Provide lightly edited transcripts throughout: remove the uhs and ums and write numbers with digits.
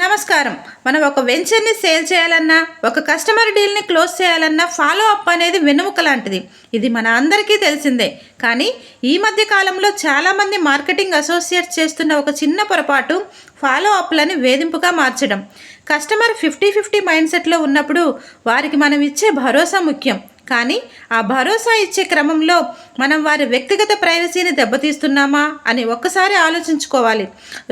నమస్కారం. మనం ఒక వెంచర్ని సేల్ చేయాలన్నా, ఒక కస్టమర్ డీల్ని క్లోజ్ చేయాలన్నా ఫాలో అప్ అనేది వెన్నెముక లాంటిది. ఇది మన అందరికీ తెలిసిందే. కానీ ఈ మధ్య కాలంలో చాలామంది మార్కెటింగ్ అసోసియేట్స్ చేస్తున్న ఒక చిన్న పొరపాటు ఫాలో అప్లని వేధింపుగా మార్చడం. కస్టమర్ 50-50 మైండ్ సెట్లో ఉన్నప్పుడు వారికి మనం ఇచ్చే భరోసా ముఖ్యం. కానీ ఆ భరోసా ఇచ్చే క్రమంలో మనం వారి వ్యక్తిగత ప్రైవసీని దెబ్బతీస్తున్నామా అని ఒక్కసారి ఆలోచించుకోవాలి.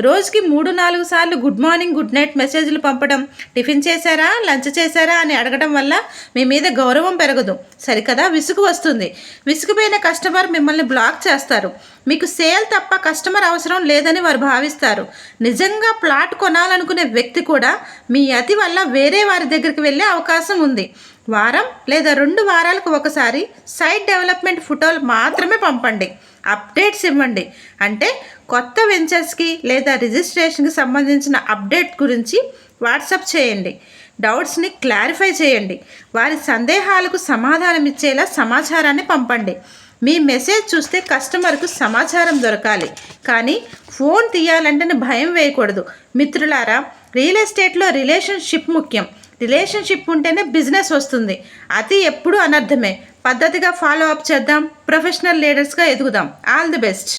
రోజుకి 3-4 సార్లు గుడ్ మార్నింగ్, గుడ్ నైట్ మెసేజ్లు పంపడం, టిఫిన్ చేశారా, లంచ్ చేశారా అని అడగడం వల్ల మీ మీద గౌరవం పెరగదు, సరికదా విసుగు వస్తుంది. విసుగుపోయిన కస్టమర్ మిమ్మల్ని బ్లాక్ చేస్తారు. మీకు సేల్ తప్ప కస్టమర్ అవసరం లేదని వారు భావిస్తారు. నిజంగా ప్లాట్ కొనాలనుకునే వ్యక్తి కూడా మీ అతి వల్ల వేరే వారి దగ్గరికి వెళ్ళే అవకాశం ఉంది. వారం లేదా 2 వారాలకు ఒకసారి సైట్ డెవలప్మెంట్ ఫోటోలు మాత్రమే పంపండి. అప్డేట్స్ ఇవ్వండి. అంటే కొత్త వెంచర్స్కి లేదా రిజిస్ట్రేషన్కి సంబంధించిన అప్డేట్ గురించి వాట్సాప్ చేయండి. డౌట్స్ని క్లారిఫై చేయండి. వారి సందేహాలకు సమాధానం ఇచ్చేలా సమాచారాన్ని పంపండి. మీ మెసేజ్ చూస్తే కస్టమర్కు సమాచారం దొరకాలి, కానీ ఫోన్ తీయాలంటే భయం వేయకూడదు. మిత్రులారా, రియల్ ఎస్టేట్లో రిలేషన్షిప్ ముఖ్యం. రిలేషన్షిప్ ఉంటేనే బిజినెస్ వస్తుంది. అతి ఎప్పుడూ అనర్థమే. పద్ధతిగా ఫాలో అప్ చేద్దాం. ప్రొఫెషనల్ లీడర్స్గా ఎదుగుదాం. All the best.